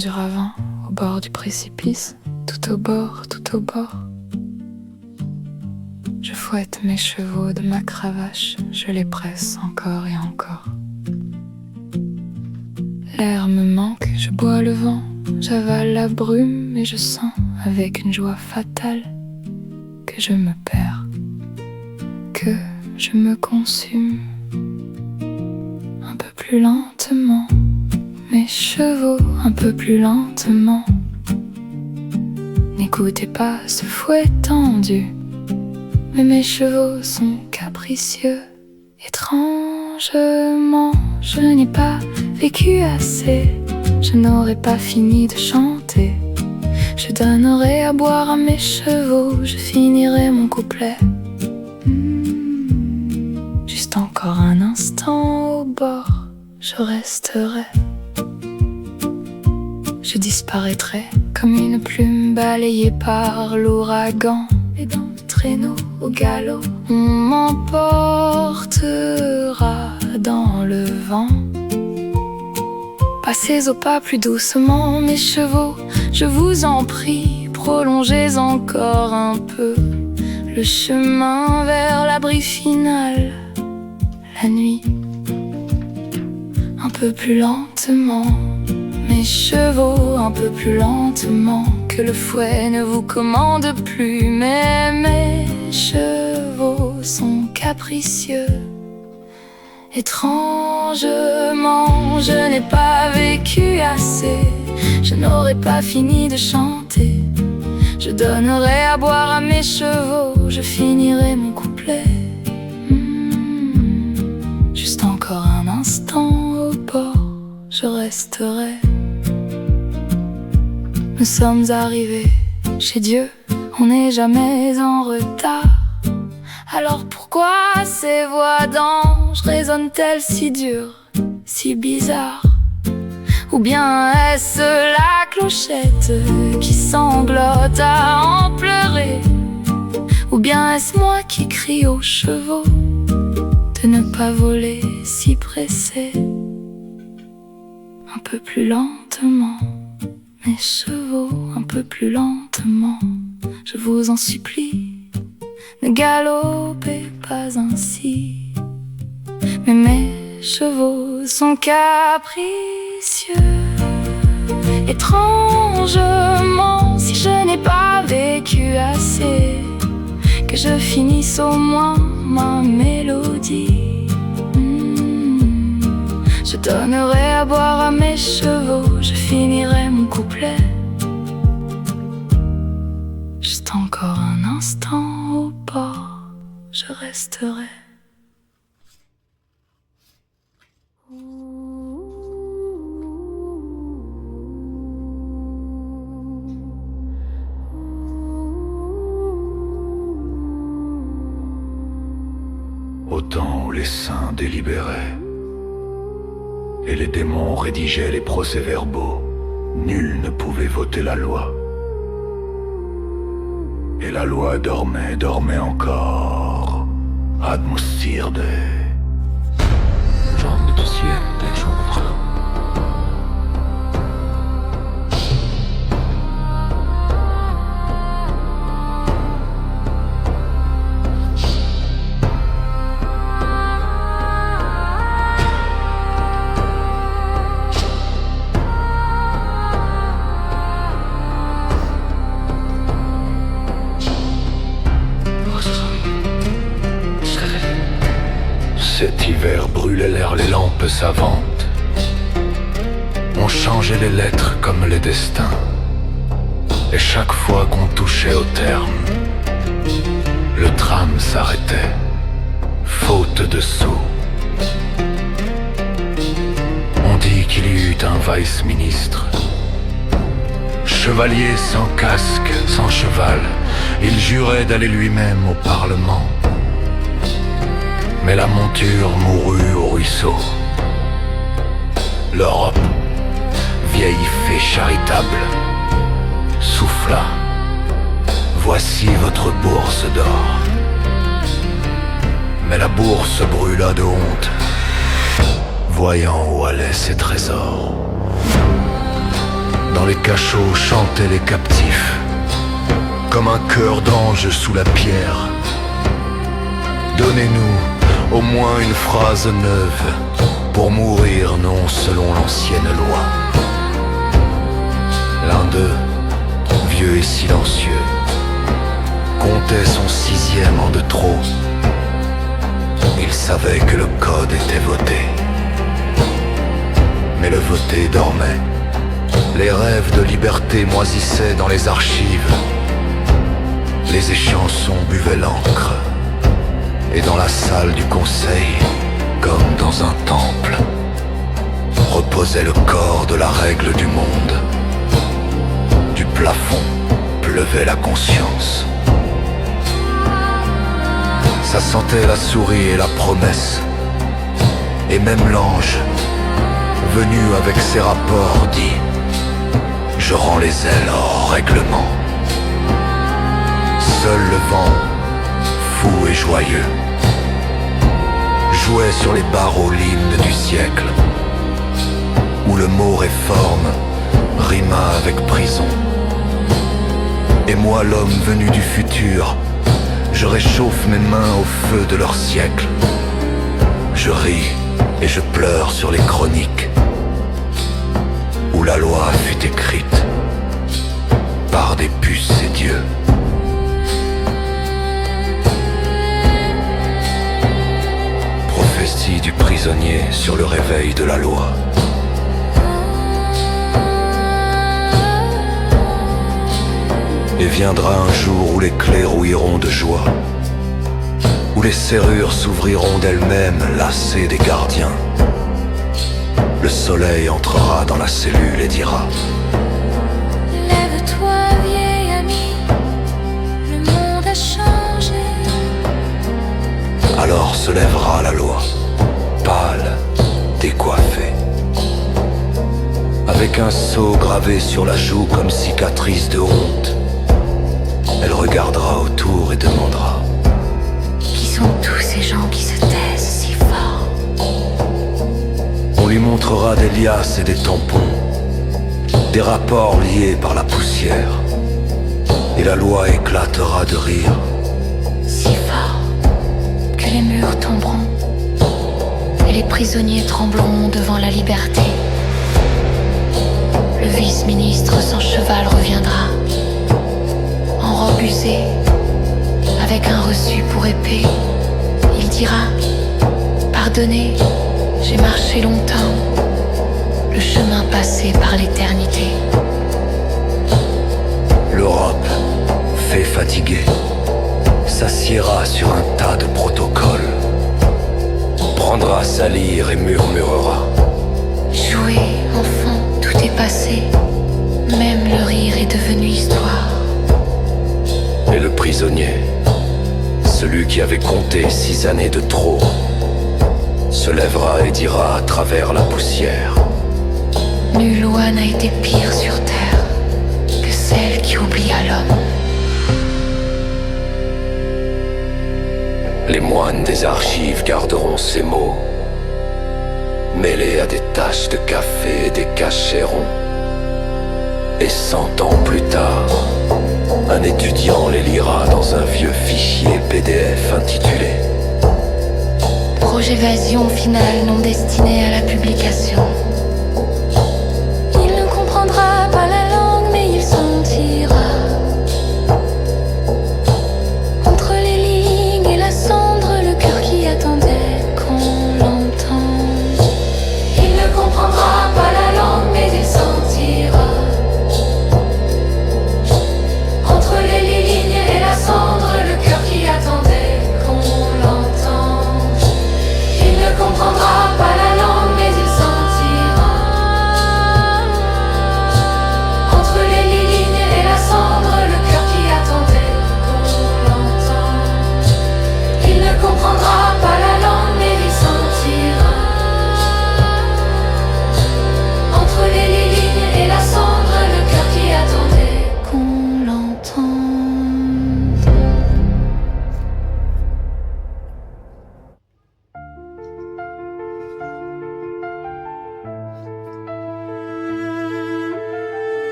du ravin, au bord du précipice, tout au bord, tout au bord. Je fouette mes chevaux de ma cravache, je les presse encore et encore. L'air me manque, je bois le vent, j'avale la brume et je sens avec une joie fatale que je me perds, que je me consume. Un peu plus lentement, mes chevaux un peu plus lentement. N'écoutez pas ce fouet tendu, mais mes chevaux sont capricieux. Étrangement, je n'ai pas vécu assez, je n'aurais pas fini de chanter. Je donnerai à boire à mes chevaux, je finirai mon couplet. Juste encore un instant au bord, je resterai. Je disparaîtrai comme une plume balayée par l'ouragan. Et dans le traîneau au galop, on m'emportera dans le vent. Passez au pas plus doucement, mes chevaux, je vous en prie, prolongez encore un peu le chemin vers l'abri final. La nuit, un peu plus lentement, mes chevaux un peu plus lentement, que le fouet ne vous commande plus, mais mes chevaux sont capricieux. Étrangement, je n'ai pas vécu assez, je n'aurais pas fini de chanter. Je donnerai à boire à mes chevaux, je finirai mon couplet. Juste encore un instant au bord, je resterai. Nous sommes arrivés chez Dieu, on n'est jamais en retard. Alors pourquoi ces voix d'ange résonnent-elles si dures, si bizarres? Ou bien est-ce la clochette qui sanglote à en pleurer? Ou bien est-ce moi qui crie aux chevaux de ne pas voler si pressés? Un peu plus lentement, mes chevaux un peu plus lentement, je vous en supplie, ne galopez pas ainsi. Mais mes chevaux sont capricieux. Étrangement, si je n'ai pas vécu assez, que je finisse au moins ma mélodie. Je donnerai à boire à mes chevaux, je finirai mon couplet. Juste encore un instant au bord, je resterai. Au temps où les saints délibéraient et les démons rédigeaient les procès-verbaux, nul ne pouvait voter la loi. Et la loi dormait, dormait encore. Ad Mustirde. John de siete giorni. Cet hiver brûlait l'air les lampes savantes. On changeait les lettres comme les destins. Et chaque fois qu'on touchait au terme, le tram s'arrêtait, faute de sous. On dit qu'il y eut un vice-ministre, chevalier sans casque, sans cheval. Il jurait d'aller lui-même au Parlement. Mais la monture mourut au ruisseau. L'Europe, vieille fée charitable, souffla. Voici votre bourse d'or. Mais la bourse brûla de honte, voyant où allaient ses trésors. Dans les cachots chantaient les captifs, comme un chœur d'ange sous la pierre. Donnez-nous au moins une phrase neuve pour mourir non selon l'ancienne loi. L'un d'eux, vieux et silencieux, comptait son 6e an de trop. Il savait que le code était voté, mais le voté dormait. Les rêves de liberté moisissaient dans les archives. Les échansons buvaient l'encre. Et dans la salle du conseil, comme dans un temple, reposait le corps de la règle du monde. Du plafond pleuvait la conscience. Ça sentait la souris et la promesse. Et même l'ange, venu avec ses rapports, dit: je rends les ailes hors règlement. Seul le vent, fou et joyeux, jouait sur les barreaux l'hymne du siècle, où le mot réforme rima avec prison. Et moi, l'homme venu du futur, je réchauffe mes mains au feu de leur siècle. Je ris et je pleure sur les chroniques, où la loi fut écrite par des puces et dieux. Prophétie du prisonnier sur le réveil de la loi. Et viendra un jour où les clés rouilleront de joie, où les serrures s'ouvriront d'elles-mêmes, lassées des gardiens. Le soleil entrera dans la cellule et dira: lève-toi, vieil ami, le monde a changé. Alors se lèvera la loi, pâle, décoiffée, avec un sceau gravé sur la joue comme cicatrice de honte. Elle regardera autour et demandera: qui sont tous ces gens qui se taisent si fort? On lui montrera des liasses et des tampons, des rapports liés par la poussière, et la loi éclatera de rire. Si fort que les murs tomberont et les prisonniers trembleront devant la liberté. Le vice-ministre sans cheval reviendra, en robe usée, avec un reçu pour épée. Il dira: pardonnez, j'ai marché longtemps, le chemin passé par l'éternité. L'Europe, fait fatiguée, s'assiera sur un tas de protocoles, prendra sa lyre et murmurera: Jouez, enfant, tout est passé, même le rire est devenu histoire. Et le prisonnier, celui qui avait compté 6 années de trop, se lèvera et dira à travers la poussière: Nulle loi n'a été pire sur terre que celle qui oublia l'homme. Les moines des archives garderont ces mots, mêlés à des taches de café et des cachets ronds. Et 100 ans plus tard, un étudiant les lira dans un vieux fichier PDF intitulé Projet Évasion final non destiné à la publication. Il ne comprendra pas la langue, mais il sentira entre les lignes et la cendre le cœur qui attendait qu'on l'entende. Il ne comprendra pas la langue, mais il sentira entre les lignes et la cendre le cœur qui attendait qu'on l'entende. Il ne comprendra pas la langue, mais il sentira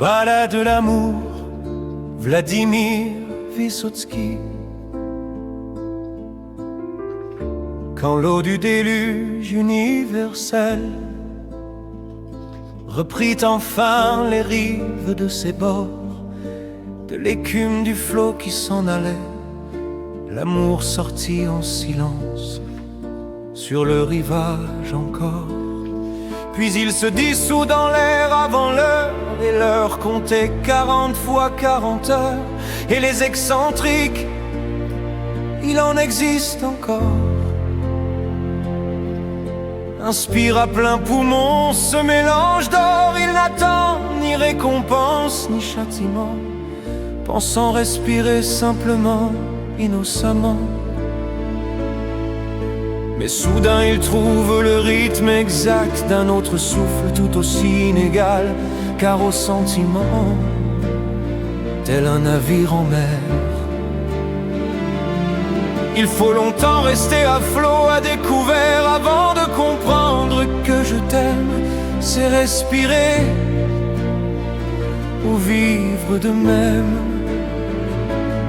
Balade de l'amour, Vladimir Vysotsky. Quand l'eau du déluge universel reprit enfin les rives de ses bords, de l'écume du flot qui s'en allait, l'amour sortit en silence sur le rivage encore. Puis il se dissout dans l'air avant l'heure, et l'heure comptait 40 fois 40 heures. Et les excentriques, il en existe encore. Inspire à plein poumon ce mélange d'or, il n'attend ni récompense ni châtiment, pensant respirer simplement, innocemment. Mais soudain il trouve le rythme exact d'un autre souffle tout aussi inégal, car au sentiment, tel un navire en mer, il faut longtemps rester à flot, à découvert, avant de comprendre que je t'aime, c'est respirer ou vivre de même.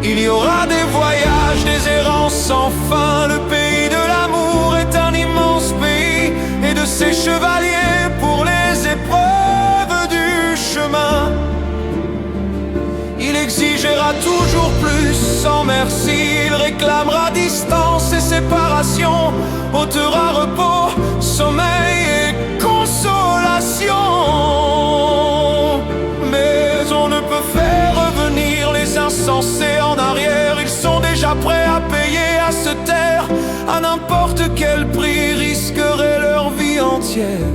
Il y aura des voyages, des errances sans fin. Le pays de l'amour est un immense pays, et de ses chevaliers pour les épreuves du chemin. Il exigera toujours plus, sans merci. Il réclamera distance et séparation, ôtera repos, sommeil et consolation. Mais on ne peut faire revenir les insensés en arrière. Ils sont déjà prêts à payer, à se taire, à n'importe quel prix, risqueraient leur vie entière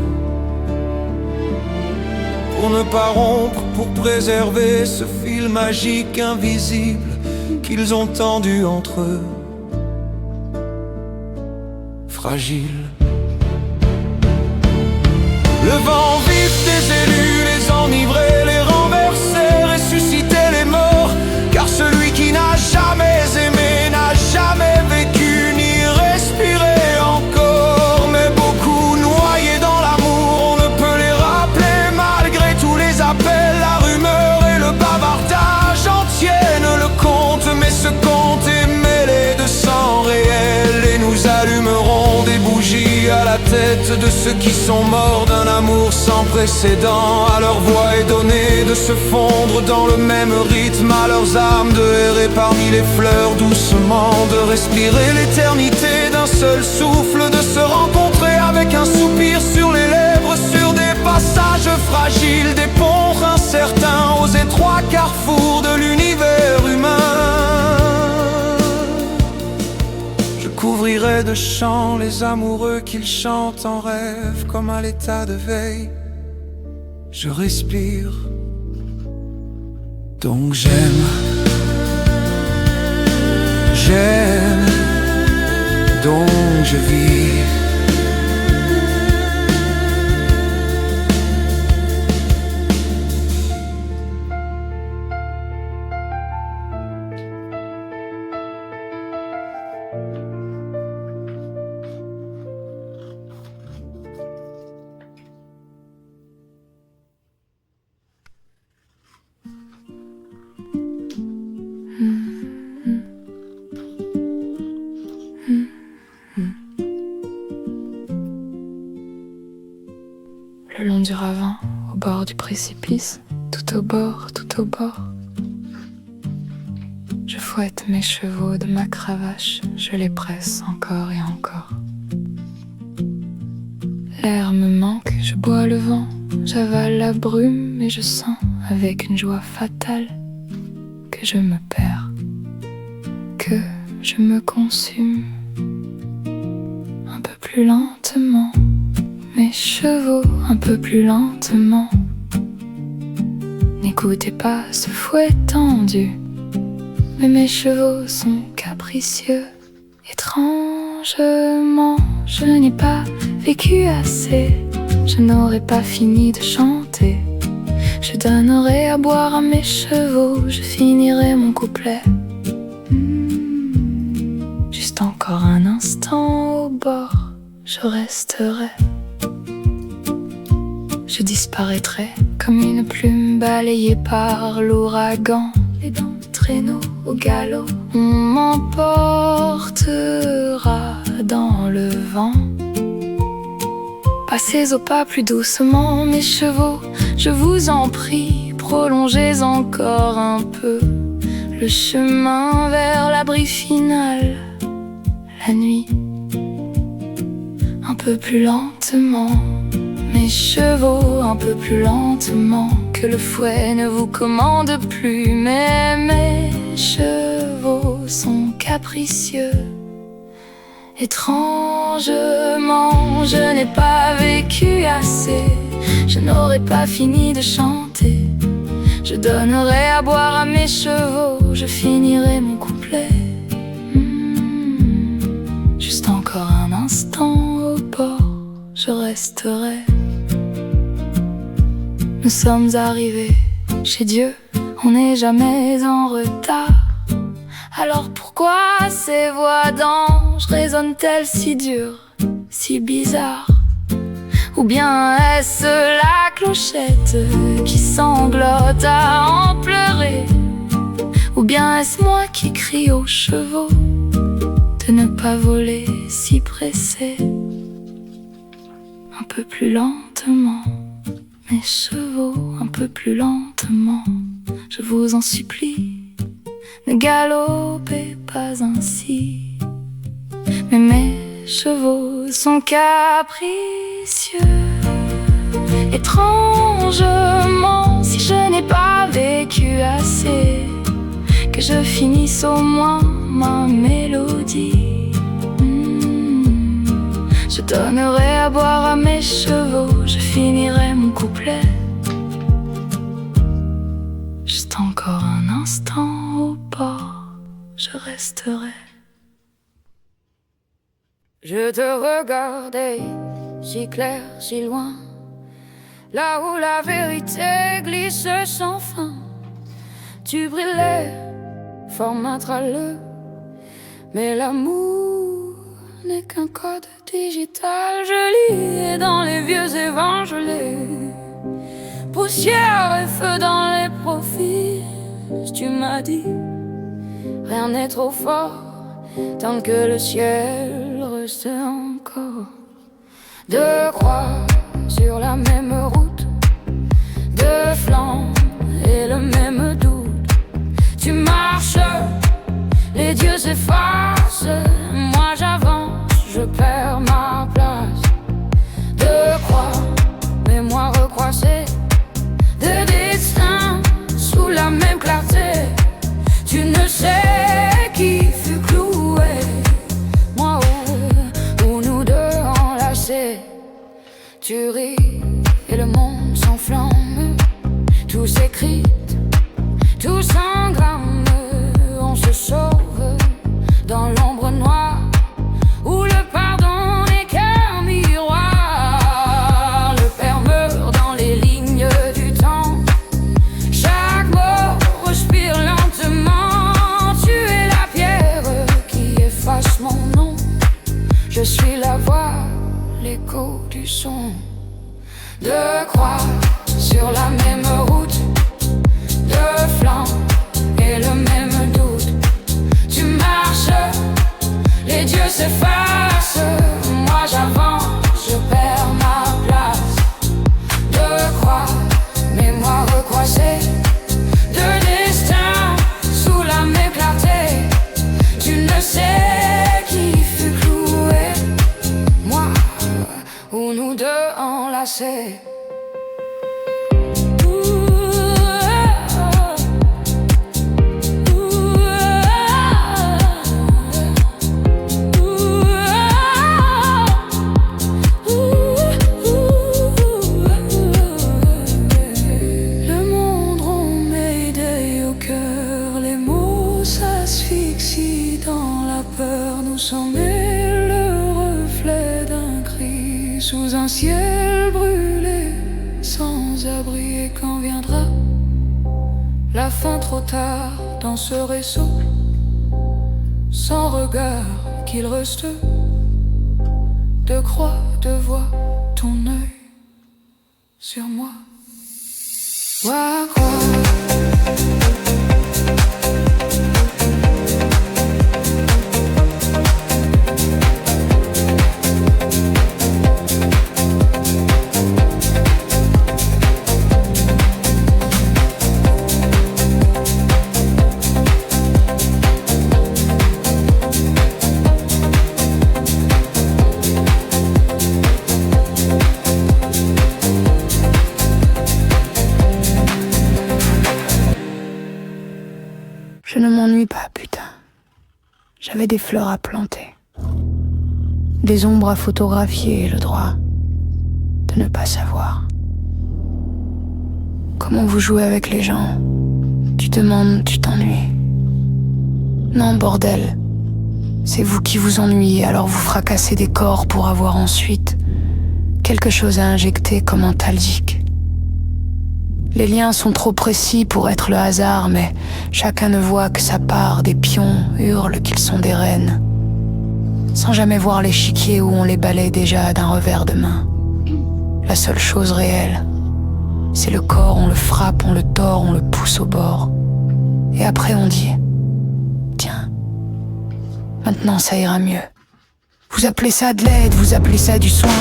pour ne pas rompre, pour préserver ce fil magique invisible qu'ils ont tendu entre eux, fragile. Le vent vif des élus, les enivrer, les renverser, ressusciter les morts, car celui qui n'a jamais aimé n'a jamais vécu ni respiré encore. Mais beaucoup noyés dans l'amour, on ne peut les rappeler malgré tous les appels. La rumeur et le bavardage en tiennent le compte, mais ce compte est mêlé de sang réel, et nous allumerons des bougies à la tête de ceux qui sont morts d'un amour sans précédent. À leur voix est donné de se fondre dans le même rythme, à leurs âmes de errer parmi les fleurs doucement, de respirer l'éternité d'un seul souffle, de se rencontrer avec un soupir sur les lèvres, sur des passages fragiles, des ponts incertains, aux étroits carrefours de l'univers humain. Je couvrirai de chants les amoureux qu'ils chantent en rêve, comme à l'état de veille. Je respire, donc j'aime, donc je vis. Le long du ravin, au bord du précipice, tout au bord, je fouette mes chevaux de ma cravache, je les presse encore et encore. L'air me manque, je bois le vent, j'avale la brume et je sens avec une joie fatale que je me perds, que je me consume un peu plus lentement. Mes chevaux un peu plus lentement. N'écoutez pas ce fouet tendu, mais mes chevaux sont capricieux. Étrangement, je n'ai pas vécu assez, je n'aurais pas fini de chanter. Je donnerai à boire à mes chevaux, je finirai mon couplet. Juste encore un instant au bord, je resterai. Je disparaîtrai comme une plume balayée par l'ouragan. Les dents de traîneau au galop, on m'emportera dans le vent. Passez au pas plus doucement, mes chevaux, je vous en prie, prolongez encore un peu le chemin vers l'abri final. La nuit, un peu plus lentement, mes chevaux, un peu plus lentement, que le fouet ne vous commande plus. Mais mes chevaux sont capricieux. Étrangement, je n'ai pas vécu assez, je n'aurais pas fini de chanter. Je donnerai à boire à mes chevaux, je finirai mon couplet. Juste encore un instant au port, je resterai. Nous sommes arrivés chez Dieu, on n'est jamais en retard. Alors pourquoi ces voix d'ange résonnent-elles si dures, si bizarres? Ou bien est-ce la clochette qui sanglote à en pleurer? Ou bien est-ce moi qui crie aux chevaux de ne pas voler si pressés? Un peu plus lentement, mes chevaux, un peu plus lentement, je vous en supplie. Ne galopez pas ainsi, mais mes chevaux sont capricieux. Étrangement, si je n'ai pas vécu assez, que je finisse au moins ma mélodie. Je donnerai à boire à mes chevaux, je finirai mon couplet. Juste encore un instant au port, je resterai. Je te regardais, si clair, si loin, là où la vérité glisse sans fin. Tu brillais, fort matraleux, mais l'amour n'est qu'un code digital. Je lis dans les vieux évangelés, poussière et feu dans les profils. Tu m'as dit, rien n'est trop fort tant que le ciel reste encore. Deux croix sur la même route, deux flancs et le même doute. Tu marches, les dieux s'effacent, moi j'avance, je perds ma place. Deux croix, mémoire recroisée, deux destins sous la même clarté. Tu ne sais qui fut cloué, moi ou nous deux enlacés. Tu ris et le monde s'enflamme, tout s'écrit, tout s'engramme. On se sauve dans l'ombre noire où le pardon n'est qu'un miroir. Le père meurt dans les lignes du temps, chaque mot respire lentement. Tu es la pierre qui efface mon nom, je suis la voix, l'écho du son. Deux croix sur la même route, deux flancs et le même doute. Tu marches, les dieux s'effacent, moi j'avance, je perds ma place. Deux croix, mémoire recroisée, deux destins sous la même clarté. Tu ne sais qui fut cloué, moi ou nous deux enlacés. Nous sommes le reflet d'un cri sous un ciel brûlé, sans abri. Et quand viendra la fin trop tard dans ce réseau, sans regard qu'il reste de croix, de voix, ton œil sur moi. Ouah, ouah. Je ne m'ennuie pas, putain. J'avais des fleurs à planter, des ombres à photographier et le droit de ne pas savoir. Comment vous jouez avec les gens? Tu demandes, tu t'ennuies. Non, bordel. C'est vous qui vous ennuyez, alors vous fracassez des corps pour avoir ensuite quelque chose à injecter comme antalgique. Les liens sont trop précis pour être le hasard, mais chacun ne voit que sa part. Des pions hurlent qu'ils sont des reines, sans jamais voir l'échiquier où on les balaye déjà d'un revers de main. La seule chose réelle, c'est le corps, on le frappe, on le tord, on le pousse au bord. Et après on dit, tiens, maintenant ça ira mieux. Vous appelez ça de l'aide, vous appelez ça du soin.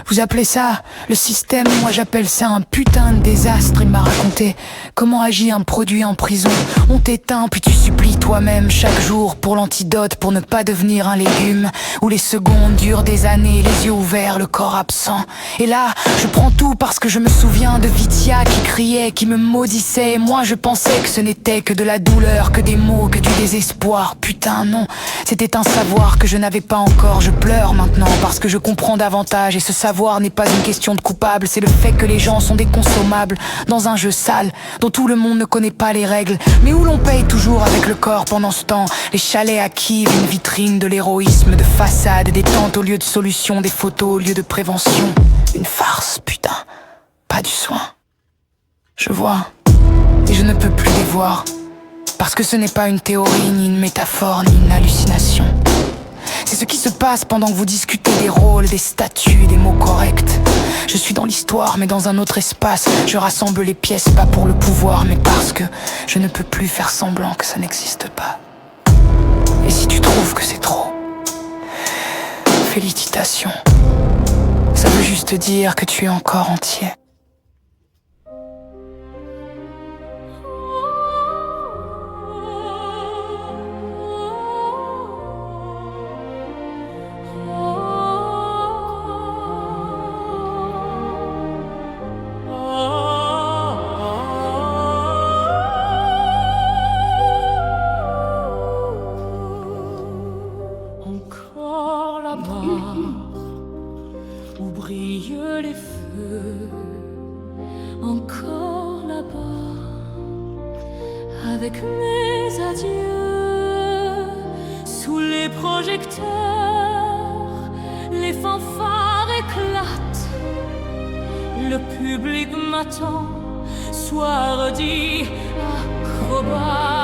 Vous appelez ça le système, moi j'appelle ça un putain de désastre. Il m'a raconté comment agit un produit en prison. On t'éteint puis tu supplies toi-même chaque jour pour l'antidote, pour ne pas devenir un légume. Où les secondes durent des années, les yeux ouverts, le corps absent. Et là, je prends tout parce que je me souviens de Vitia qui criait, qui me maudissait. Et moi je pensais que ce n'était que de la douleur, que des mots, que du désespoir. Putain non, c'était un savoir que je n'avais pas encore. Je pleure maintenant parce que je comprends davantage. Et ce savoir n'est pas une question de coupable, c'est le fait que les gens sont des consommables dans un jeu sale dont tout le monde ne connaît pas les règles, mais où l'on paye toujours avec le corps pendant ce temps. Les chalets à Kiev, une vitrine de l'héroïsme, de façade, des tentes au lieu de solution, des photos au lieu de prévention. Une farce, putain, pas du soin. Je vois, et je ne peux plus les voir, parce que ce n'est pas une théorie, ni une métaphore, ni une hallucination. C'est ce qui se passe pendant que vous discutez des rôles, des statuts, des mots corrects. Je suis dans l'histoire, mais dans un autre espace. Je rassemble les pièces, pas pour le pouvoir, mais parce que je ne peux plus faire semblant que ça n'existe pas. Et si tu trouves que c'est trop, félicitations. Ça veut juste dire que tu es encore entier. Où brillent les feux, encore là-bas, avec mes adieux, sous les projecteurs, les fanfares éclatent, le public m'attend, soir dit acrobate.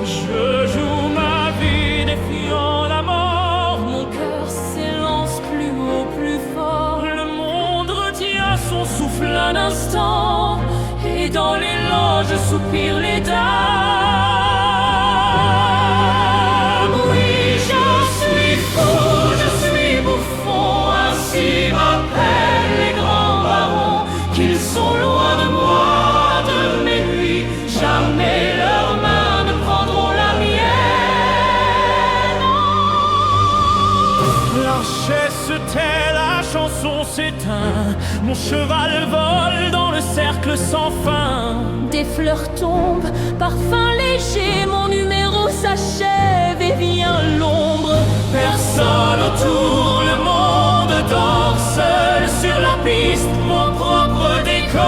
Je joue ma vie défiant la mort, mon cœur s'élance plus haut, plus fort. Le monde retient son souffle un instant, et dans les loges soupirent les dames. Oui, je suis fou, je suis bouffon, ainsi m'appellent les grands barons. Qu'ils sont loin de moi, de mes nuits, jamais leurs mains ne prendront la mienne. L'archet se tait, la chanson s'éteint, mon cheval vole dans le cercle sans fin. Des fleurs tombent, parfum léger, mon numéro s'achève et vient l'ombre. Personne autour, le monde dort seul sur la piste, mon propre décor.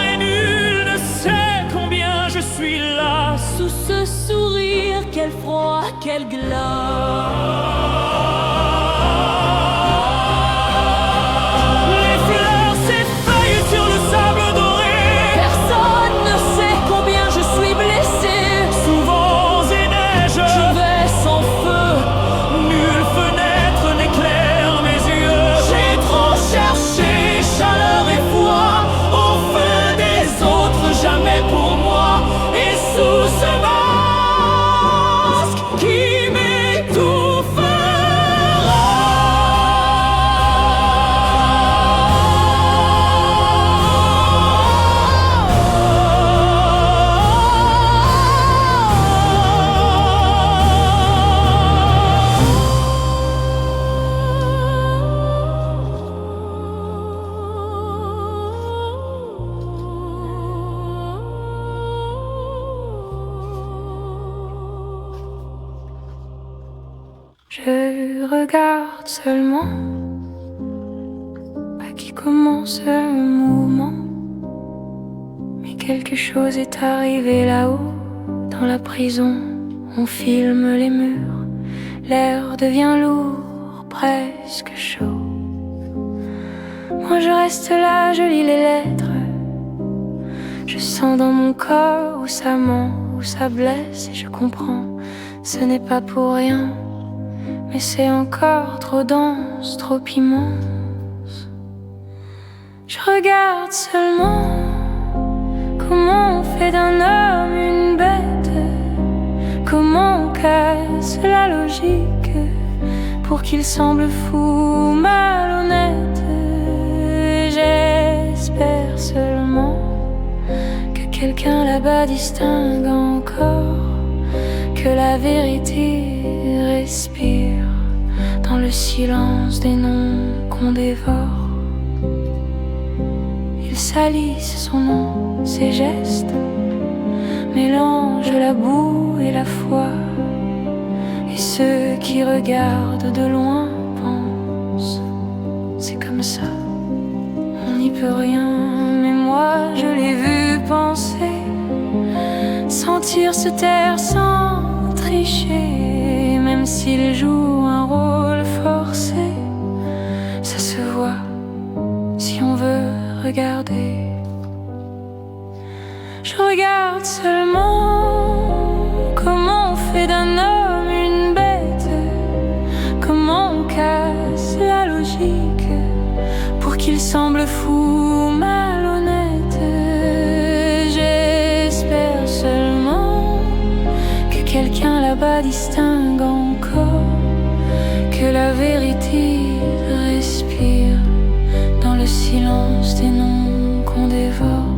Et nul ne sait combien je suis là. Sous ce sourire, quel froid, quel glas. Tranché regarde seulement à qui commence le mouvement. Mais quelque chose est arrivé là-haut, dans la prison, on filme les murs. L'air devient lourd, presque chaud. Moi je reste là, je lis les lettres. Je sens dans mon corps où ça ment, où ça blesse. Et je comprends, ce n'est pas pour rien, mais c'est encore trop dense, trop immense. Je regarde seulement comment on fait d'un homme une bête, comment on casse la logique pour qu'il semble fou, malhonnête. J'espère seulement que quelqu'un là-bas distingue encore que la vérité respire dans le silence des noms qu'on dévore. Il salisse son nom, ses gestes mélangent la boue et la foi. Et ceux qui regardent de loin pensent, c'est comme ça, on n'y peut rien. Mais moi je l'ai vu penser, sentir se taire sans tricher. Même s'il joue un rôle forcé, ça se voit si on veut regarder. Je regarde seulement comment on fait d'un homme une bête, comment on casse la logique pour qu'il semble fou, malhonnête. J'espère seulement que quelqu'un là-bas distingue encore que la vérité respire dans le silence des noms qu'on dévore.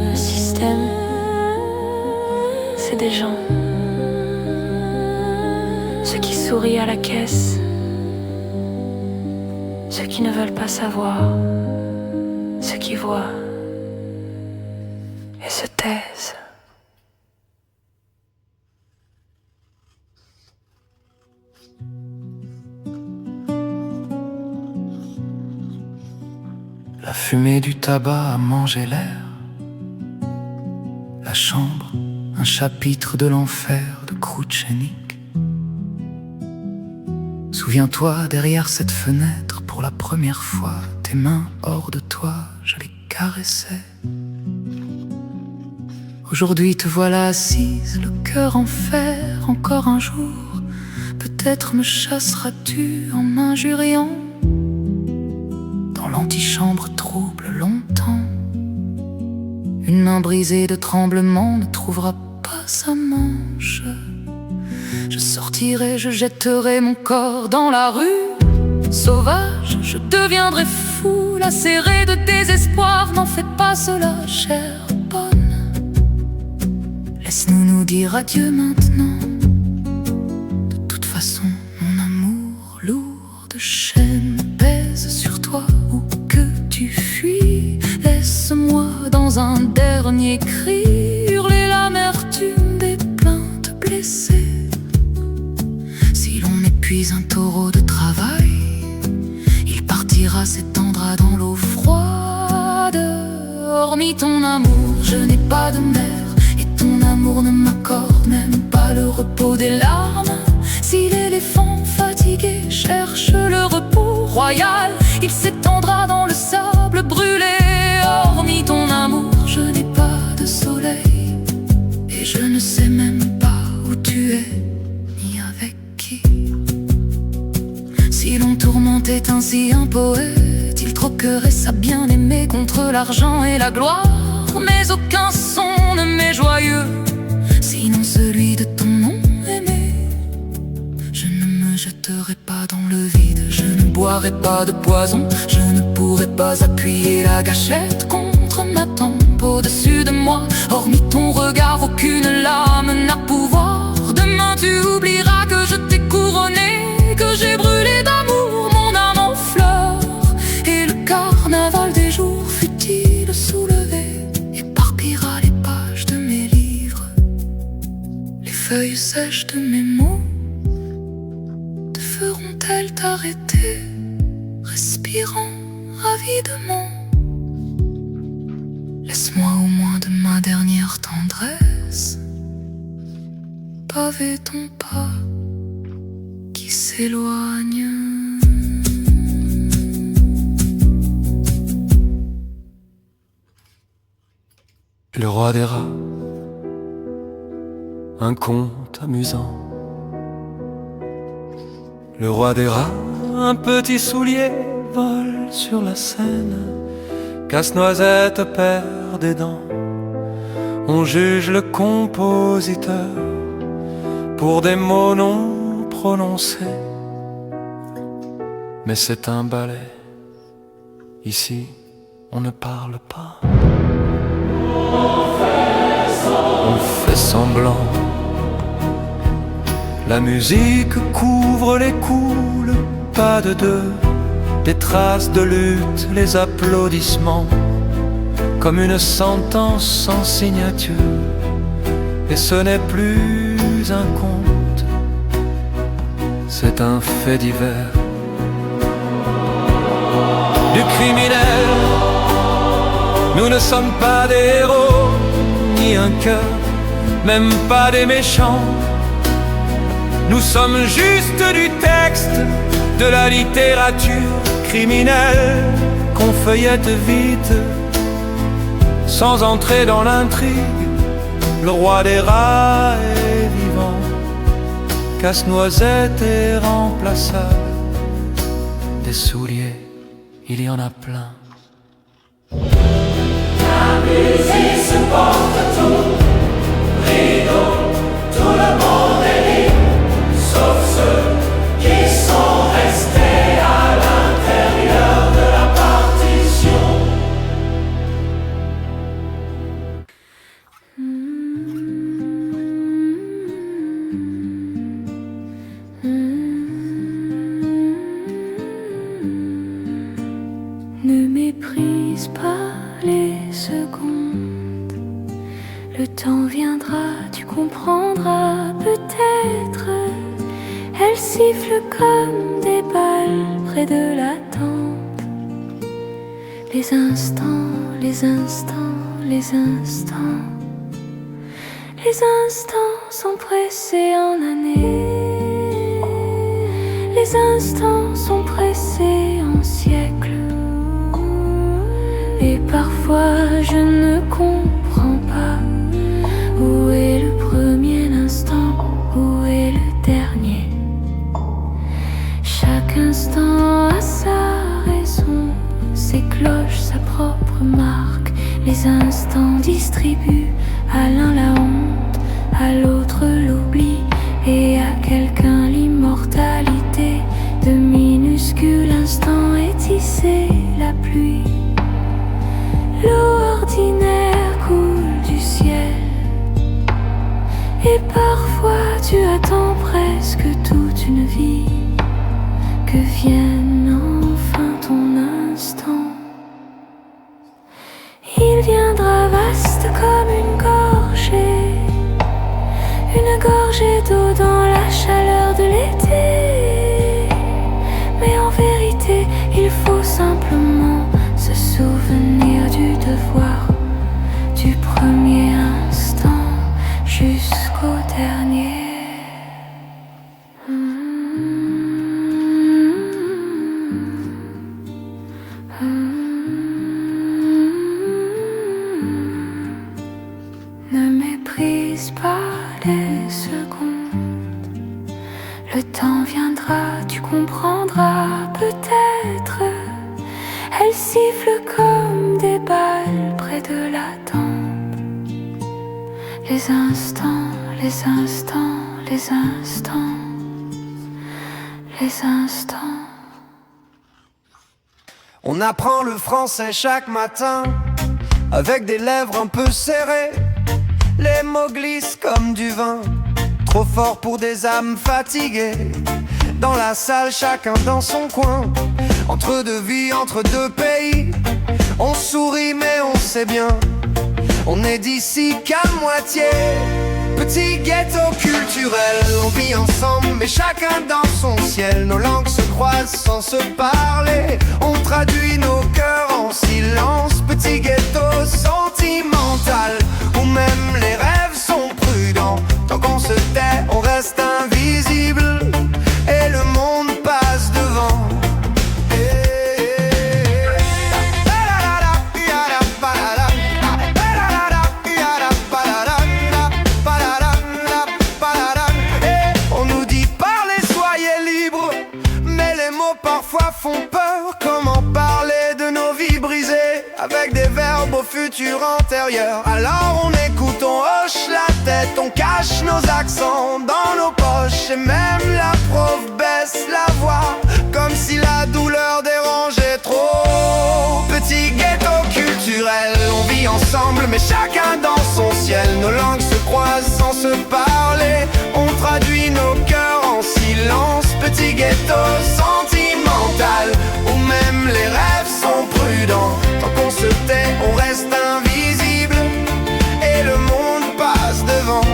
Le système, c'est des gens, ceux qui sourient à la caisse, ceux qui ne veulent pas savoir, ceux qui voient et se taisent. La fumée du tabac a mangé l'air. La chambre, un chapitre de l'enfer de Kroutchenik. Souviens-toi, derrière cette fenêtre, pour la première fois, tes mains hors de toi, je les caressais. Aujourd'hui te voilà assise, le cœur en fer, encore un jour. Peut-être me chasseras-tu en m'injuriant. Dans l'antichambre trouble longtemps, une main brisée de tremblement ne trouvera pas sa manche. Je sortirai, je jetterai mon corps dans la rue. Sauvage, je deviendrai fou, lacéré de désespoir. N'en fais pas cela, chère bonne. Laisse-nous nous dire adieu maintenant. De toute façon, mon amour lourd de chaînes pèse sur toi où que tu fuis. Laisse-moi dans un dernier cri hurler l'amertume des plaintes blessées. Si l'on épuise un taureau de travail, il partira, s'étendra dans l'eau froide. Hormis ton amour, je n'ai pas de mer, et ton amour ne m'accorde même pas le repos des larmes. Si l'éléphant fatigué cherche le repos royal, il s'étendra dans le sable brûlé. Hormis ton amour, je n'ai pas de soleil, et je ne sais même pas où tu es, ni avec qui. Si l'on tourmentait ainsi un poète, il troquerait sa bien-aimée contre l'argent et la gloire. Mais aucun son ne m'est joyeux, sinon celui de ton nom aimé. Je ne me jetterai pas dans le vide, je ne boirai pas de poison, je ne pourrai pas appuyer la gâchette contre ma tempe au-dessus de moi. Hormis ton regard, aucune lame n'a pouvoir de tu oublieras que je t'ai couronné, que j'ai brûlé d'amour mon âme en fleurs. Et le carnaval des jours fut-il soulevé, éparpillera les pages de mes livres. Les feuilles sèches de mes mots te feront-elles t'arrêter, respirant avidement? Laisse-moi au moins de ma dernière tendresse paver ton pas qui s'éloigne. Le roi des rats, un conte amusant. Le roi des rats, un petit soulier, vole sur la Seine. Casse-noisette perd des dents. On juge le compositeur pour des mots non prononcés. Mais c'est un ballet. Ici, on ne parle pas. On fait semblant. La musique couvre les coups, le pas de deux, des traces de lutte, les applaudissements, comme une sentence sans signature. Et ce n'est plus un conte, c'est un fait divers. Du criminel, nous ne sommes pas des héros, ni un cœur, même pas des méchants. Nous sommes juste du texte, de la littérature criminelle qu'on feuillette vite, sans entrer dans l'intrigue. Le roi des rats est vivant, Casse-noisette est remplaçable. Des souliers, il y en a plein. La musique se porte tout, rideau, tout le monde est libre, sauf ceux qui sont restés à l'intérieur de la partition. Ne méprise pas les secondes. Le temps viendra, tu comprendras peut-être. Elles sifflent comme des balles près de la tempe. Les instants, les instants, les instants. Les instants sont pressés en années. Les instants sont pressés en siècles. Et parfois je ne comprends pas. Où est le premier instant? Où est le dernier? Chaque instant a sa raison, ses cloches, sa propre marque. Les instants distribuent à l'un la honte, à l'autre l'oubli, et à quelqu'un l'immortalité. De minuscules instants est tissée la pluie. L'eau ordinaire coule du ciel. Et parfois tu attends presque toute une vie que vienne enfin ton instant. Il viendra vaste comme une gorgée d'eau dans la chaleur de l'été. Mais en vérité, il faut simplement se souvenir du devoir, du premier instant jusqu'au dernier. Ne méprise pas les secondes. Le temps viendra, tu comprendras peut-être. Elles sifflent comme des balles près de la tempe. Les instants, les instants, les instants, les instants. On apprend le français chaque matin, avec des lèvres un peu serrées. Les mots glissent comme du vin, trop fort pour des âmes fatiguées. Dans la salle, chacun dans son coin, entre deux vies, entre deux pays. On sourit mais on sait bien, on est d'ici qu'à moitié. Petit ghetto culturel, on vit ensemble mais chacun dans son ciel. Nos langues se croisent sans se parler, on traduit nos cœurs en silence. Petit ghetto sentimental, où même les rêves sont prudents. Tant qu'on se tait, on reste invisible et le monde passe devant. Parfois font peur, comment parler de nos vies brisées avec des verbes au futur antérieur. Alors on écoute, on hoche la tête, on cache nos accents dans nos poches. Et même la prof baisse la voix, comme si la douleur dérangeait trop. Petit ghetto culturel, on vit ensemble mais chacun dans son ciel. Nos langues se croisent sans se parler, on traduit nos cœurs en silence. Petit ghetto sentimental, où même les rêves sont prudents. Tant qu'on se tait, on reste invisible et le monde passe devant.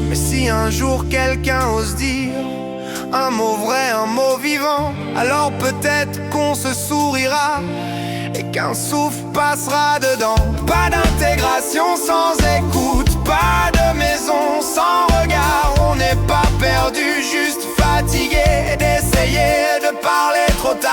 Mais si un jour quelqu'un ose dire un mot vrai, un mot vivant, alors peut-être qu'on se sourira et qu'un souffle passera dedans. Pas d'intégration sans écoute, pas de maison sans regard. On n'est pas perdu, juste fatigué d'essayer de parler trop tard.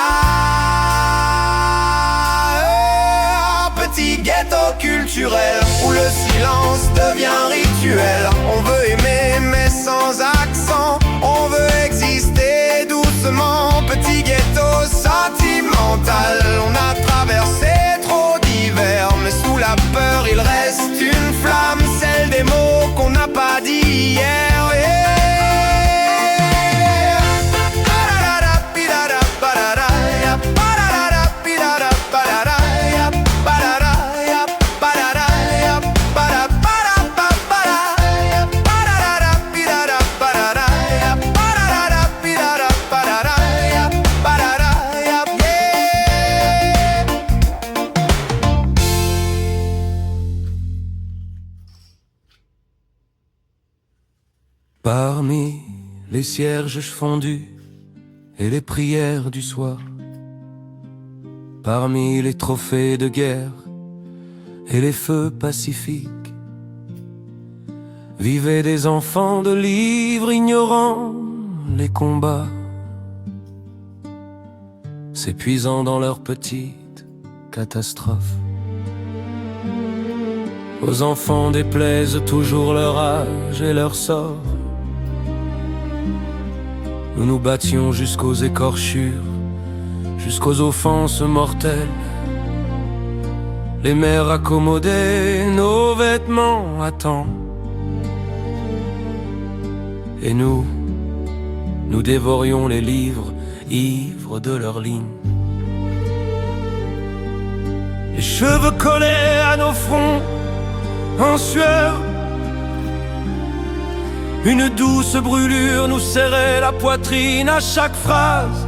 Petit ghetto culturel, où le silence devient rituel. On veut aimer mais sans accent, on veut exister doucement. Petit ghetto sentimental, on a traversé trop d'hiver, mais sous la peur il reste une flamme, celle des mots qu'on n'a pas dit hier. Parmi les cierges fondus et les prières du soir, parmi les trophées de guerre et les feux pacifiques, vivaient des enfants de livres ignorant les combats, s'épuisant dans leurs petites catastrophes. Aux enfants déplaise toujours leur âge et leur sort. Nous nous battions jusqu'aux écorchures, jusqu'aux offenses mortelles. Les mères accommodaient nos vêtements à temps. Et nous dévorions les livres, ivres de leurs lignes. Les cheveux collés à nos fronts, en sueur, une douce brûlure nous serrait la poitrine à chaque phrase.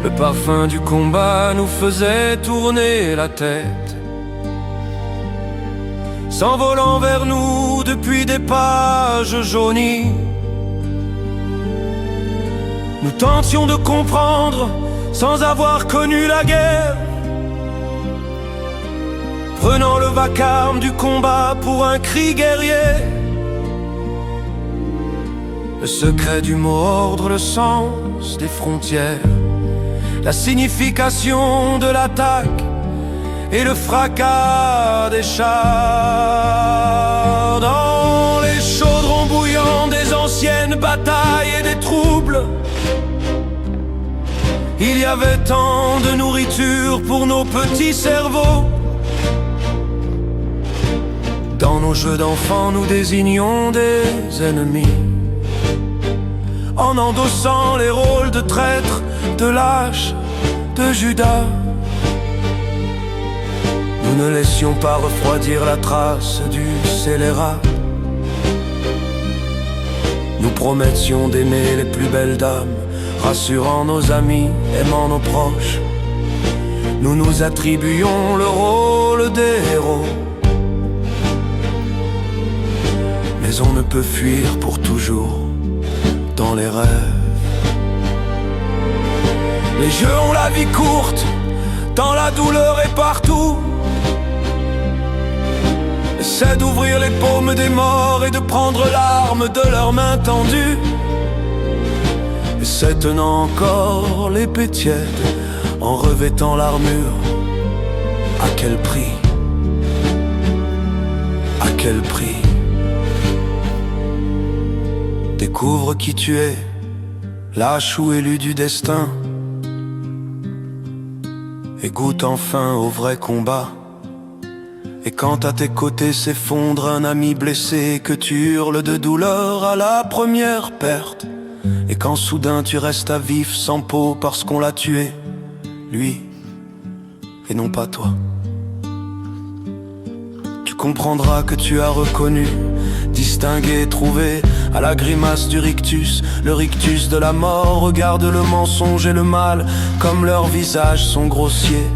Le parfum du combat nous faisait tourner la tête, s'envolant vers nous depuis des pages jaunies. Nous tentions de comprendre sans avoir connu la guerre, prenant le vacarme du combat pour un cri guerrier. Le secret du mot ordre, le sens des frontières, la signification de l'attaque et le fracas des chars. Dans les chaudrons bouillants des anciennes batailles et des troubles, il y avait tant de nourriture pour nos petits cerveaux. Dans nos jeux d'enfants, nous désignions des ennemis, en endossant les rôles de traître, de lâche, de Judas. Nous ne laissions pas refroidir la trace du scélérat. Nous promettions d'aimer les plus belles dames, rassurant nos amis, aimant nos proches. Nous nous attribuions le rôle des héros. Mais on ne peut fuir pour toujours dans les rêves. Les jeux ont la vie courte, dans la douleur et partout. Essaie d'ouvrir les paumes des morts et de prendre l'arme de leurs mains tendues. Essaie tenant encore l'épée tiède en revêtant l'armure. À quel prix? À quel prix? Découvre qui tu es, lâche ou élu du destin, et goûte enfin au vrai combat. Et quand à tes côtés s'effondre un ami blessé, que tu hurles de douleur à la première perte, et quand soudain tu restes à vif sans peau parce qu'on l'a tué, lui, et non pas toi. Tu comprendras que tu as reconnu, distingué, trouvé à la grimace du rictus, le rictus de la mort. Regarde le mensonge et le mal, comme leurs visages sont grossiers.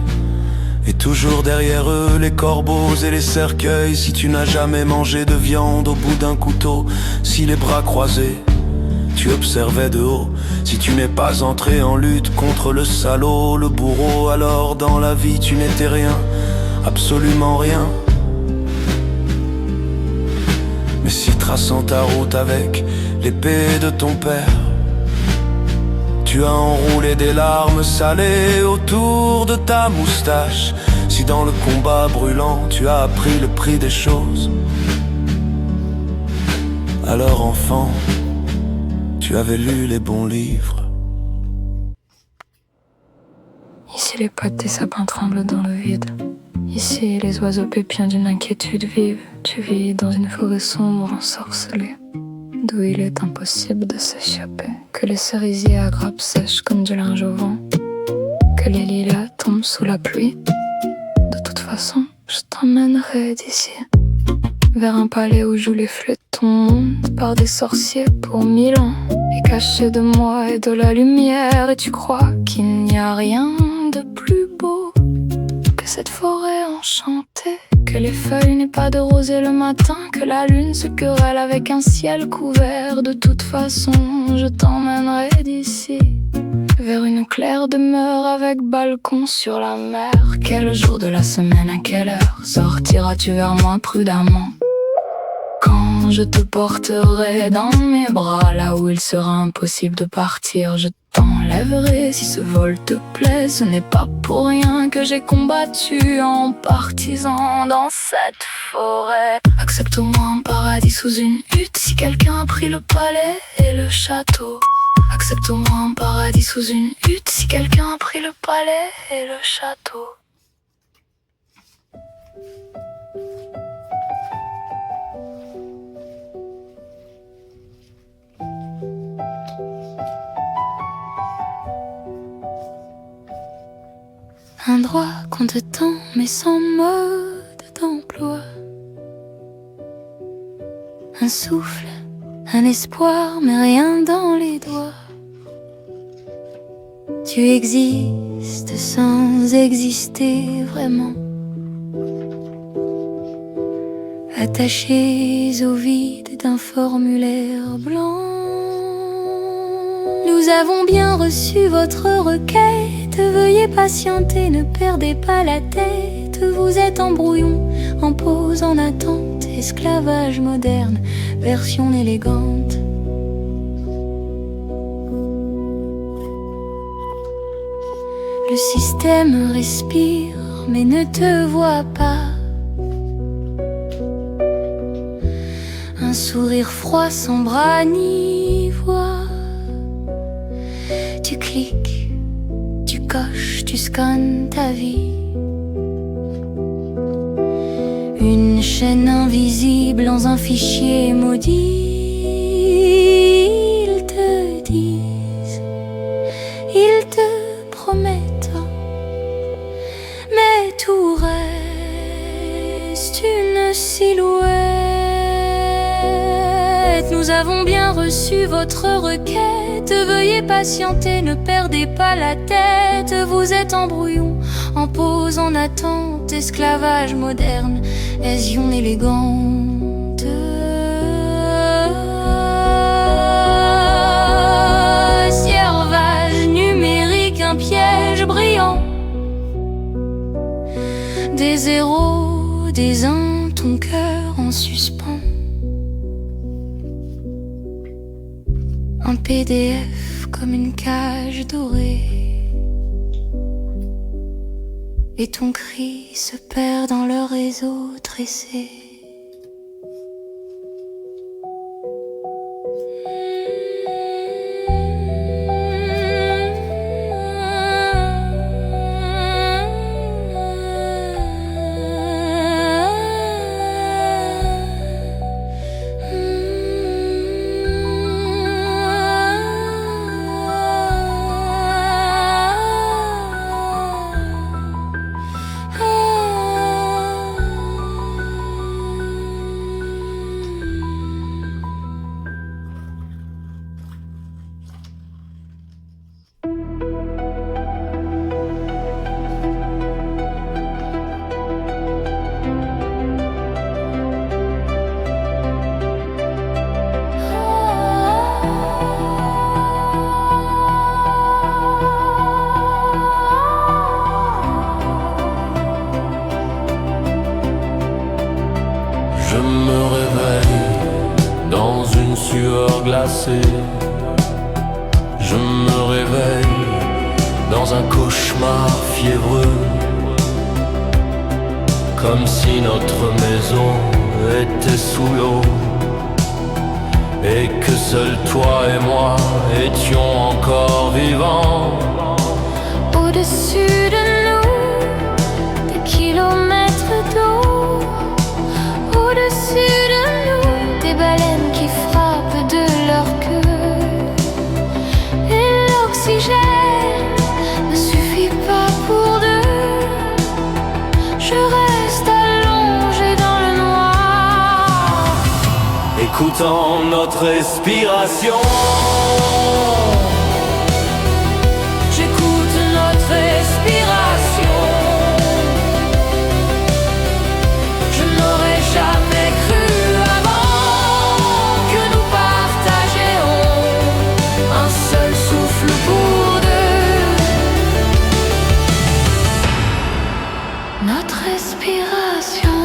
Et toujours derrière eux, les corbeaux et les cercueils. Si tu n'as jamais mangé de viande au bout d'un couteau, si les bras croisés, tu observais de haut, si tu n'es pas entré en lutte contre le salaud, le bourreau, alors dans la vie tu n'étais rien, absolument rien. Mais si traçant ta route avec l'épée de ton père, tu as enroulé des larmes salées autour de ta moustache, si dans le combat brûlant tu as appris le prix des choses, alors enfant, tu avais lu les bons livres. Ici les pattes des sapins tremblent dans le vide. Ici les oiseaux pépiens d'une inquiétude vive. Tu vis dans une forêt sombre ensorcelée, d'où il est impossible de s'échapper. Que les cerisiers à grappes sèchent comme du linge au vent, que les lilas tombent sous la pluie. De toute façon, je t'emmènerai d'ici vers un palais où jouent les flûtes. Ton monde par des sorciers pour 1000 ans est caché de moi et de la lumière. Et tu crois qu'il n'y a rien de plus beau que cette forêt enchantée, que les feuilles n'aient pas de rosée le matin, que la lune se querelle avec un ciel couvert. De toute façon, je t'emmènerai d'ici vers une claire demeure avec balcon sur la mer. Quel jour de la semaine, à quelle heure sortiras-tu vers moi prudemment? Quand je te porterai dans mes bras, là où il sera impossible de partir, je t'enlèverai si ce vol te plaît. Ce n'est pas pour rien que j'ai combattu en partisan dans cette forêt. Accepte-moi un paradis sous une hutte, si quelqu'un a pris le palais et le château. Accepte-moi un paradis sous une hutte, si quelqu'un a pris le palais et le château. Un droit qu'on te tend mais sans mode d'emploi. Un souffle, un espoir mais rien dans les doigts. Tu existes sans exister vraiment, attachés au vide d'un formulaire blanc. Nous avons bien reçu votre requête, veuillez patienter, ne perdez pas la tête. Vous êtes en brouillon, en pause, en attente, esclavage moderne, version élégante. Le système respire, mais ne te voit pas. Un sourire froid sans bras ni voix. Tu cliques, tu coches, tu scannes ta vie. Une chaîne invisible dans un fichier maudit. Ils te disent, ils te promettent, mais tout reste votre requête. Veuillez patienter, ne perdez pas la tête. Vous êtes en brouillon, en pause, en attente. Esclavage moderne, ésion élégante. Servage numérique, un piège brillant. Des zéros, des uns, ton cœur en suspens. Un PDF comme une cage dorée. Et ton cri se perd dans le réseau tressé. Je me réveille dans une sueur glacée. Je me réveille dans un cauchemar fiévreux. Comme si notre maison était sous l'eau et que seuls toi et moi étions encore vivants. Au-dessus de nous, des kilomètres d'eau. Au-dessus de nous, des baleines qui frappent de leur queue. Et l'oxygène ne suffit pas pour deux. Je reste allongé dans le noir, Écoutant notre respiration. j'écoute notre respiration. Je n'aurais jamais cru avant que nous partagions un seul souffle pour deux. Notre respiration.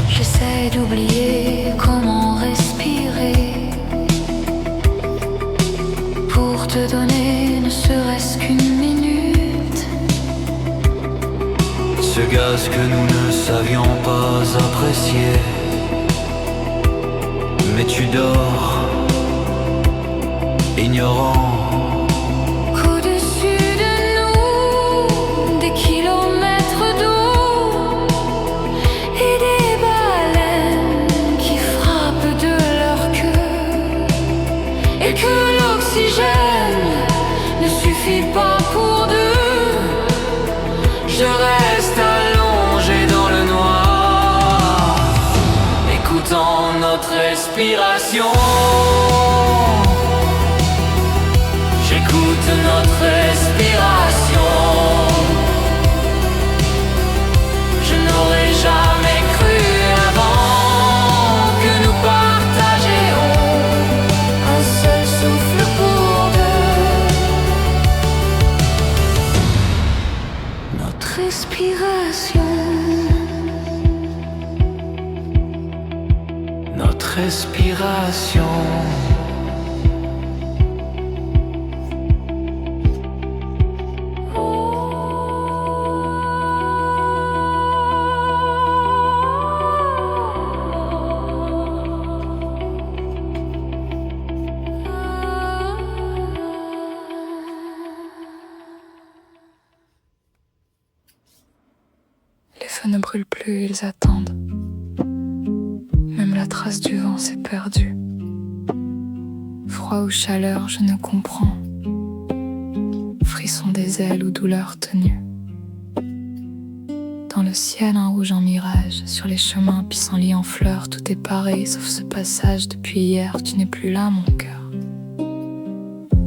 J'essaie d'oublier comment respirer pour te donner ne serait-ce qu'une minute. Ce gaz que nous ne savions pas apprécier. Mais tu dors, ignorant. Qu'au-dessus de nous, des kilomètres d'eau et des baleines qui frappent de leur queue. Et que l'oxygène ne suffit pas pour deux. Je reste allongé dans le noir, écoutant notre respiration. J'écoute notre respiration. Je n'aurais jamais cru avant que nous partagions un seul souffle pour deux. Notre respiration. Notre respiration. Les feux ne brûlent plus, ils attendent. Même la trace du vent s'est perdue. Froid ou chaleur, je ne comprends. frisson des ailes ou douleur tenue. Dans le ciel, un rouge en mirage. Sur les chemins, pissenlits en fleurs, tout est pareil, sauf ce passage. Depuis hier, tu n'es plus là, mon cœur.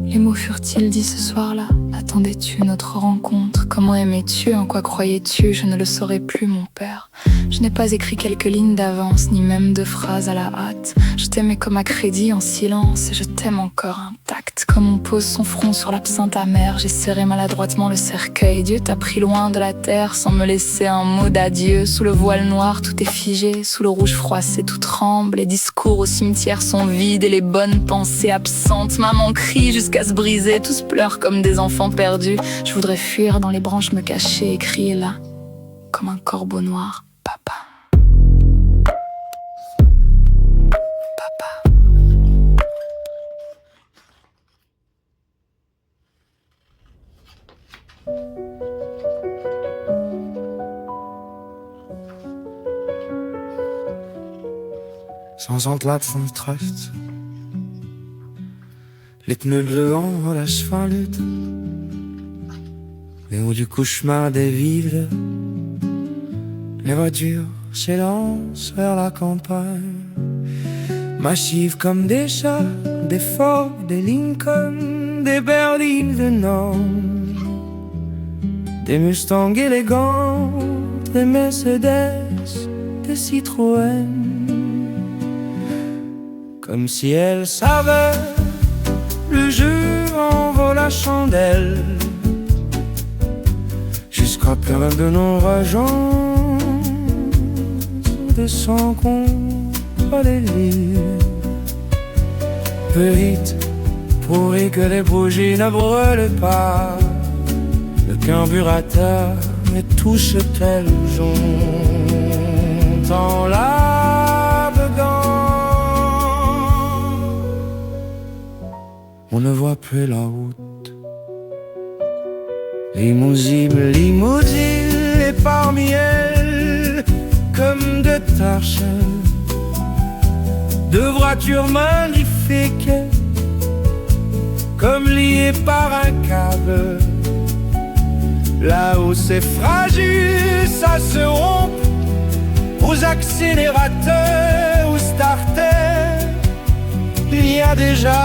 Les mots furent-ils dits ce soir-là? Attendais-tu notre rencontre? Comment aimais-tu? En quoi croyais-tu? Je ne le saurais plus, mon père. Je n'ai pas écrit quelques lignes d'avance, ni même 2 phrases à la hâte. Je t'aimais comme à crédit, en silence, et je t'aime encore intact. Comme on pose son front sur l'absinthe amère, j'ai serré maladroitement le cercueil. Dieu t'a pris loin de la terre sans me laisser un mot d'adieu. Sous le voile noir, tout est figé, sous le rouge froissé, tout tremble. Les discours au cimetière sont vides et les bonnes pensées absentes. Maman crie jusqu'à se briser, tous pleurent comme des enfants perdus. Je voudrais fuir dans les branches, me cacher et crier là, comme un corbeau noir. Papa. Papa. Sans ontlaat van trust. Les pneus bleus en relâchent lutte. Les hauts du cauchemar des villes. Les voitures s'élancent vers la campagne, massives comme des chats, des Ford, des Lincoln, des berlines de Nord, des Mustangs élégants, des Mercedes, des Citroën. Comme si elles savaient, le jeu en vaut la chandelle, jusqu'à perdre de nos rageants de sang contre les lignes. Peu vite, pourri que les bougies ne brûlent pas le carburateur, mais touche tel j'entends là-dedans. On ne voit plus la route. Limousine, limousine, et parmi elles, comme de taches, de voitures magnifiques, comme liées par un câble. Là où c'est fragile, ça se rompt aux accélérateurs, aux starters. Il y a déjà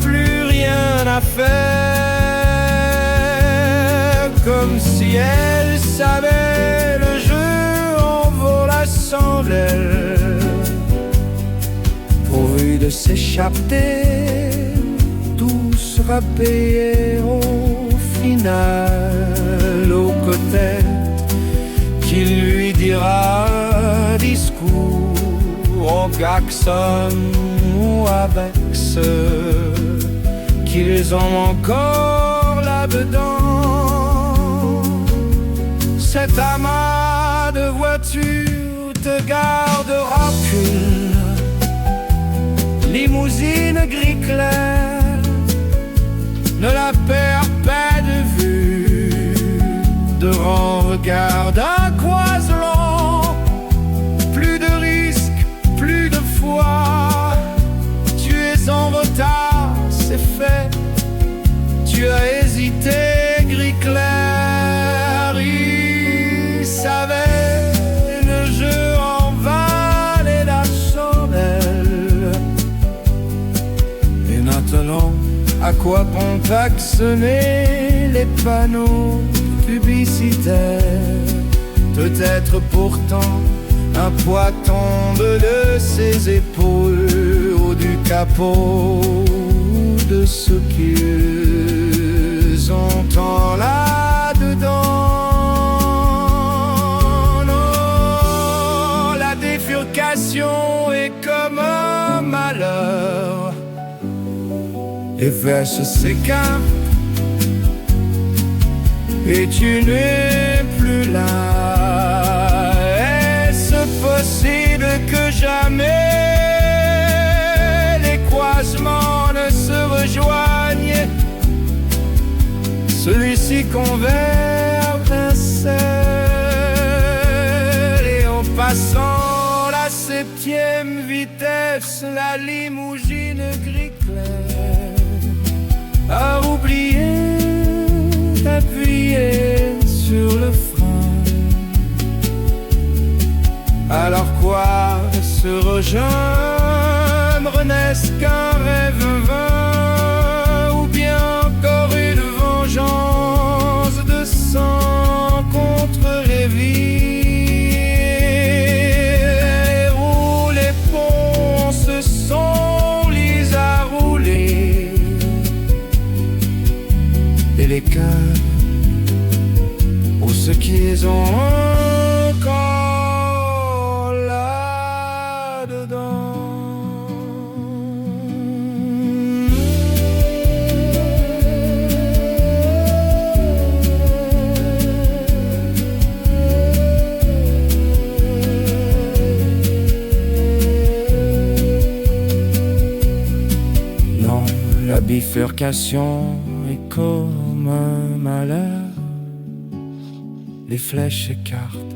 plus rien à faire, comme si elle savait le jeu en vaut la chandelle, pourvu de s'échapper, tout sera payé au final. Au côté qui lui dira discours au klaxon ou avec ceux qu'ils ont encore là-dedans. Cet amas de voitures te gardera pure, limousine gris clair, ne la perds pas de vue, devant regarde un croiselant. Plus de risques, plus de foi, tu es en retard, c'est fait. Tu as hésité, gris clair, il savait le jeu en valait la chandelle. Et maintenant, à quoi bon klaxonner les panneaux publicitaires? Peut-être pourtant un poids tombe de ses épaules haut du capot de ce qu'ils entendent là-dedans. Non, la bifurcation est comme un malheur. Les vestes s'écartent et tu n'es plus là. Est-ce possible que jamais les croisements ne se rejoignent? Celui-ci converge un seul, et en passant la 7e vitesse, la limousine gris clair à oublier d'appuyer sur le frein. Alors quoi, se rejoindre, n'est-ce qu'un rêve vain, ou bien encore une vengeance de sang contre les vies? Les roues, les ponts se sont mis à rouler, et les cœurs, ou ceux qu'ils ont encore là-dedans. Non, la bifurcation est comme un malheur. Les flèches s'écartent,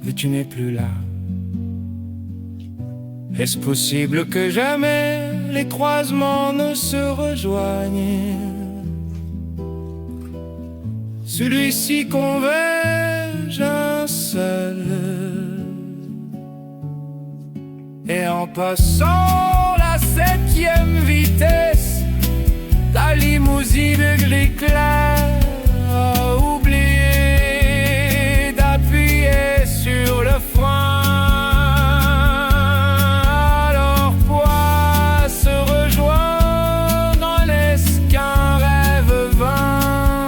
mais tu n'es plus là. Est-ce possible que jamais les croisements ne se rejoignent? Celui-ci converge un seul, et en passant la 7e vitesse, la limousine gris clair a oublié d'appuyer sur le frein. Alors pourquoi se rejoindre, n'est-ce qu'un rêve vain,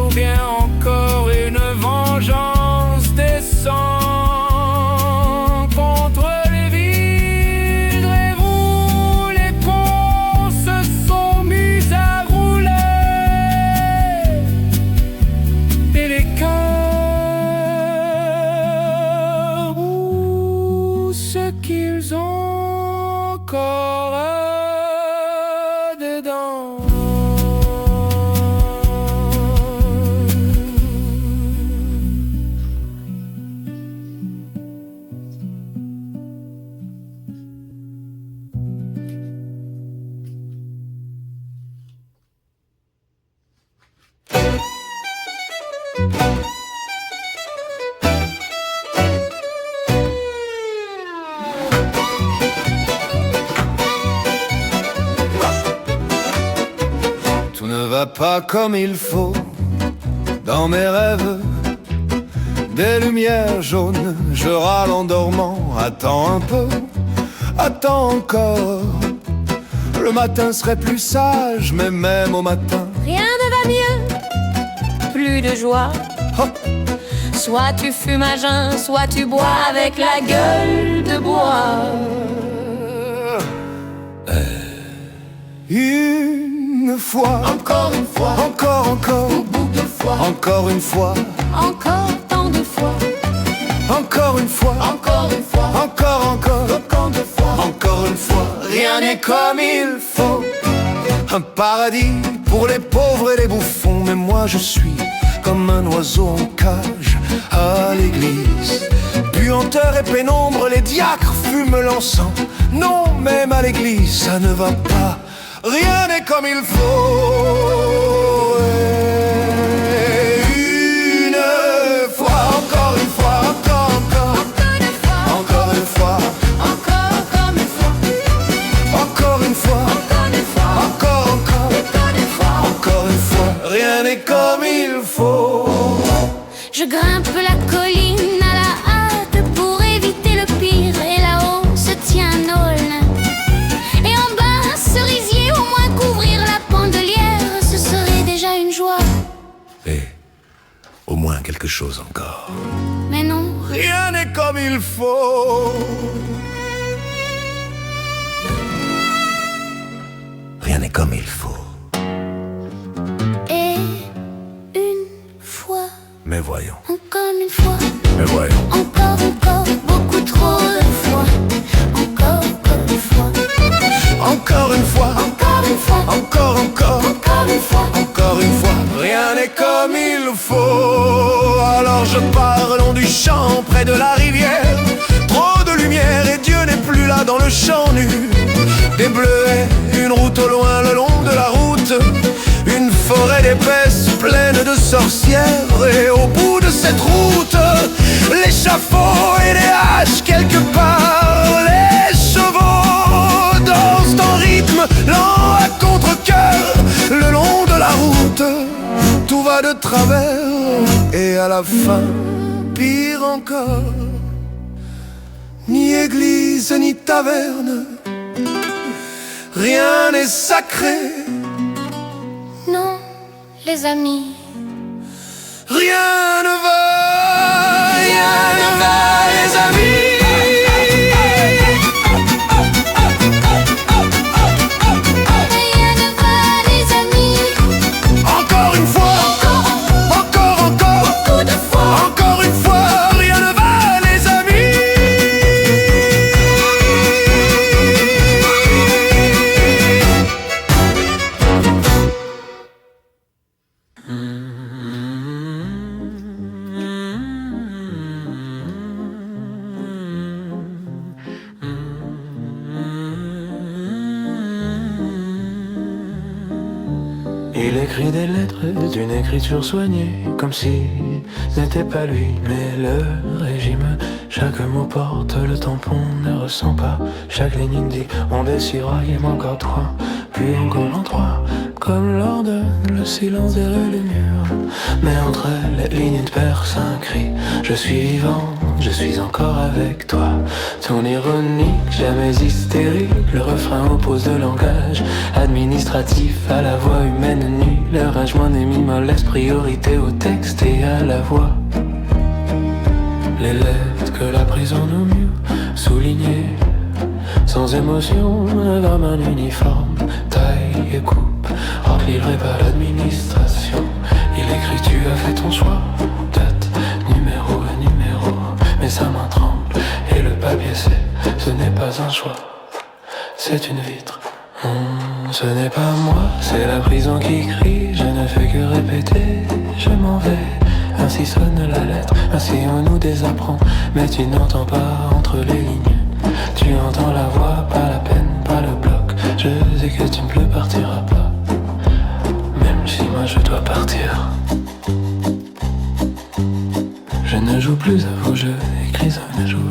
ou bien encore une vengeance des sangs contre les vides? Les roues, les ponts se sont mis à rouler, et les cœurs, ou ce qu'ils ont encore dedans. Tout ne va pas comme il faut dans mes rêves. Des lumières jaunes, je râle en dormant. Attends un peu, attends encore. Le matin serait plus sage, mais même au matin, Rien ne va mieux, plus de joie. hop, Soit tu fumes à jeun, soit tu bois avec la gueule de bois. une fois, Encore une fois, encore, bout de fois, encore une fois, encore tant de fois, encore une fois, encore une fois, encore, autant de fois. encore une fois. Rien n'est comme il faut. Un paradis pour les pauvres et les bouffons. Mais moi je suis comme un oiseau en cage à l'église. Puanteur et pénombre, les diacres fument l'encens. Non, même à l'église, ça ne va pas. Rien n'est comme il faut. Et une fois, encore une fois, encore, encore une fois, Encore comme une fois, encore une fois, encore une fois, encore, autant de fois. encore une fois. Rien n'est comme il faut. Je grimpe la colline à la hâte pour éviter le pire. Et là-haut se tient un aulne. Et en bas un cerisier, au moins couvrir la pendelière, ce serait déjà une joie. Et au moins quelque chose encore. Mais non, Rien n'est comme il faut. Rien n'est comme il faut. et une fois, Mais voyons, encore une fois, mais voyons. encore, beaucoup trop de fois. Encore une fois, Encore une fois, encore une fois, encore, encore une fois. encore une fois. Rien n'est comme il faut. Alors je pars le long du champ près de la rivière. Trop de lumière et Dieu n'est plus là dans le champ nu. des bleuets, une route au loin le long de la route, une forêt d'épaisse pleine de sorcières. Et au bout de cette route, l'échafaud et des haches quelque part. Les chevaux dansent en rythme lent à contre-cœur le long de la route. Tout va de travers et à la fin, pire encore, ni église ni taverne, rien n'est sacré. Non, les amis, rien ne va, les amis. rien ne va, les amis. Encore une fois, encore, beaucoup de fois, encore une fois, rien ne va, les amis. Il écrit des lettres d'une écriture soignée, comme si n'était pas lui, mais le régime. Chaque mot porte le tampon, ne ressent pas. Chaque ligne indique, on décidera, il manque encore trois, puis encore en trois. Comme l'ordre, le silence derrière les murs. Mais entre les lignes de perce un cri. Je suis vivant, je suis encore avec toi. Ton ironique, jamais hystérique. Le refrain oppose de langage administratif à la voix humaine nue. L'arrangement des mimes laisse priorité au texte et à la voix. Les lettres que la prison nous mieux soulignées, sans émotion, vraiment un uniforme, taille et coupe, rempli par l'administration. Il écrit, tu as fait ton choix, date, numéro et numéro, mais sa main tremble, et le papier c'est, ce n'est pas un choix, c'est une vitre. Ce n'est pas moi, c'est la prison qui crie, je ne fais que répéter, je m'en vais. Ainsi sonne la lettre, ainsi on nous désapprend. Mais tu n'entends pas entre les lignes, tu entends la voix, pas la peine, pas le bloc. Je sais que tu ne partiras pas, même si moi je dois partir. Je ne joue plus à vos jeux, écris à mes joueurs.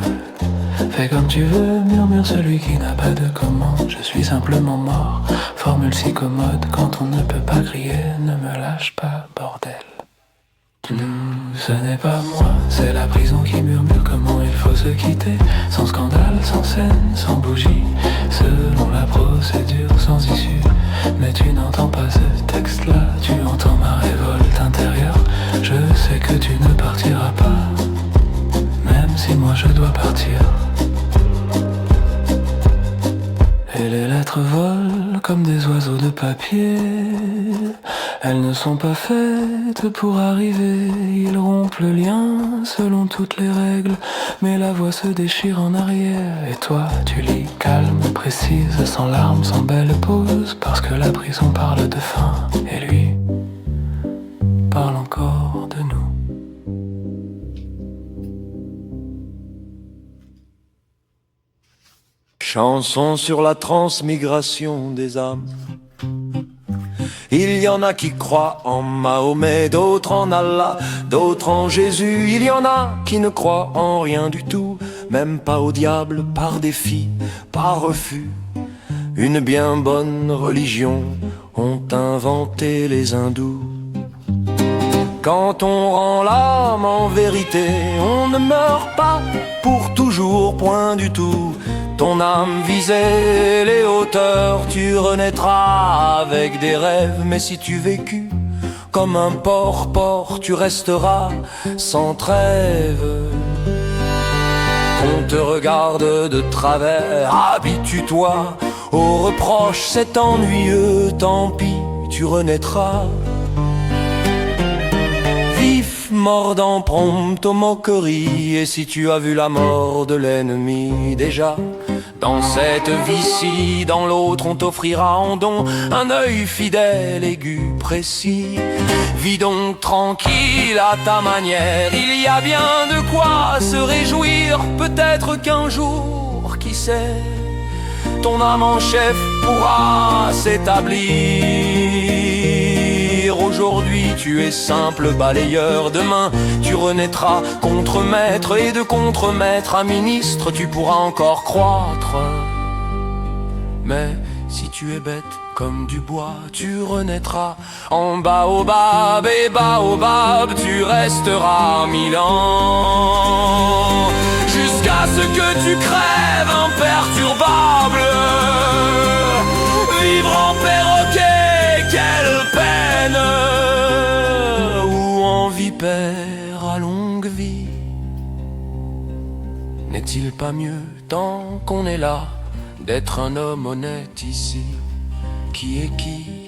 Fais comme tu veux, murmure celui qui n'a pas de commande. Je suis simplement mort, formule si commode. Quand on ne peut pas crier, ne me lâche pas, bordel. Ce n'est pas moi, c'est la prison qui murmure comment il faut se quitter. Sans scandale, sans scène, sans bougie, selon la procédure, sans issue. Mais tu n'entends pas ce texte-là, tu entends ma révolte intérieure. Je sais que tu ne partiras pas, même si moi je dois partir. Et les lettres volent comme des oiseaux de papier. Elles ne sont pas faites pour arriver. Ils rompent le lien selon toutes les règles. Mais la voix se déchire en arrière. Et toi, tu lis calme, précise, sans larmes, sans belle pause. Parce que la prison parle de fin. Et lui parle encore de nous. Chanson sur la transmigration des âmes. Il y en a qui croient en Mahomet, d'autres en Allah, d'autres en Jésus. Il y en a qui ne croient en rien du tout, même pas au diable, par défi, par refus. Une bien bonne religion ont inventé les hindous. Quand on rend l'âme en vérité, on ne meurt pas pour toujours, point du tout. Ton âme visait les hauteurs, tu renaîtras avec des rêves. Mais si tu vécus comme un porc, tu resteras sans trêve. On te regarde de travers, habitue-toi aux reproches, c'est ennuyeux, tant pis, tu renaîtras. Vif, mordant, prompt aux moqueries. Et si tu as vu la mort de l'ennemi déjà, dans cette vie-ci, dans l'autre, on t'offrira en don un œil fidèle, aigu, précis. Vis donc tranquille à ta manière, il y a bien de quoi se réjouir. Peut-être qu'un jour, qui sait, ton âme en chef pourra s'établir. Aujourd'hui tu es simple balayeur, demain tu renaîtras contremaître, et de contremaître à ministre tu pourras encore croître. Mais si tu es bête comme du bois, tu renaîtras en baobab, et baobab tu resteras 1000 ans, jusqu'à ce que tu crèves imperturbable. Vivre en perroquet, quelle peine, ou en vipère à longue vie. N'est-il pas mieux, tant qu'on est là, d'être un homme honnête ici? Qui est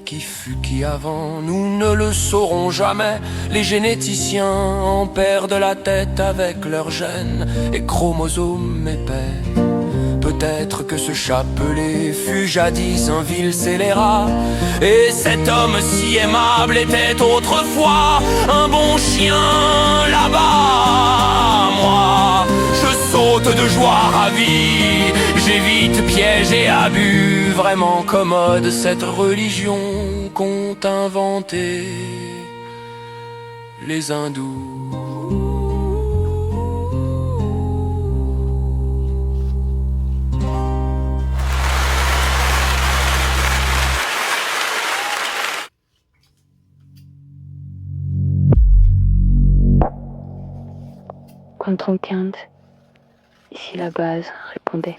qui fut qui avant, nous ne le saurons jamais. Les généticiens en perdent la tête avec leurs gènes et chromosomes épais. Peut-être que ce chapelet fut jadis un vil scélérat, et cet homme si aimable était autrefois un bon chien là-bas. Moi, je saute de joie ravi, j'évite pièges et abus. Vraiment commode cette religion qu'ont inventée les hindous. Contrôle 15, ici la base, répondez.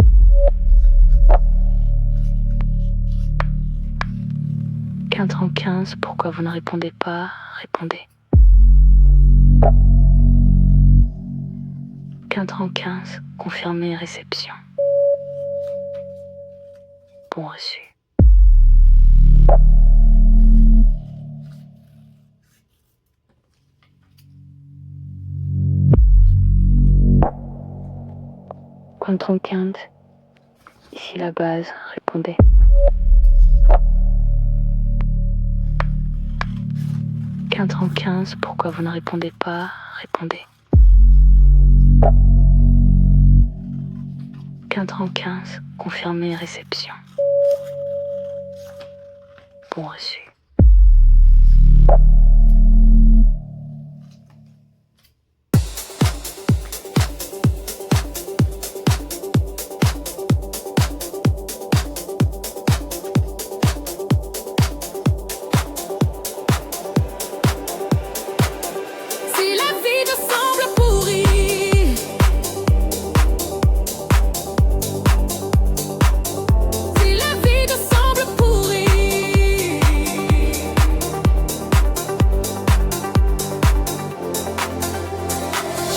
Contrôle 15, pourquoi vous ne répondez pas? Répondez. Contrôle 15, confirmé réception. Bon reçu. Contrôle 15, ici la base, répondez. Contrôle 15, pourquoi vous ne répondez pas? Répondez. Contrôle 15, confirmé réception. Bon reçu.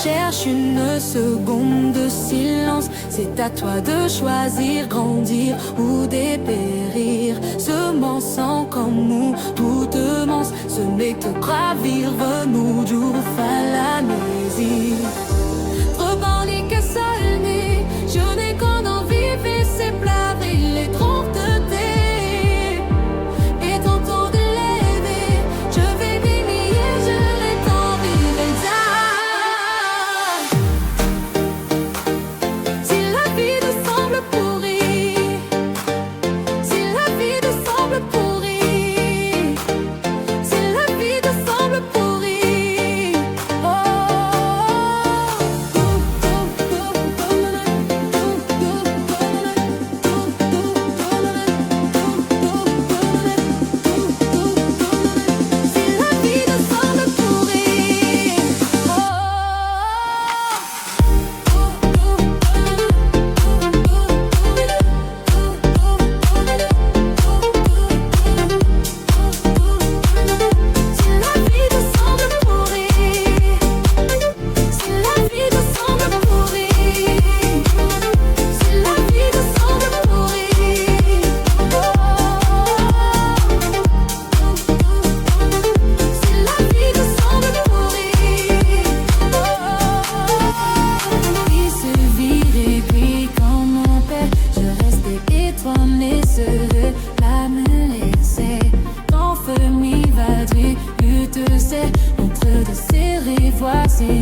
Cherche une seconde de silence, c'est à toi de choisir, grandir ou dépérir. Semençant comme mou, toute mense, ce n'est que gravir venous du falanésie. Revendique seul né, je n'ai qu'en envie, fait ses plats, les trompes de thé. Et tantôt de lever, je vais bénir, je l'ai tant vivre. Si la vie te semble pourrie, si la vie te semble pourrie, si la vie te semble pourrie, oh, si la vie te semble pourrie, si la vie te semble pourrie, si la vie te semble pourrie, si la vie te semble pourrie, si la vie te semble pourrie, il se vire et puis quand mon père, je restais étoilé, seul à me laisser. Quand feu m'y va du, tu te sais, entre deux séries, voici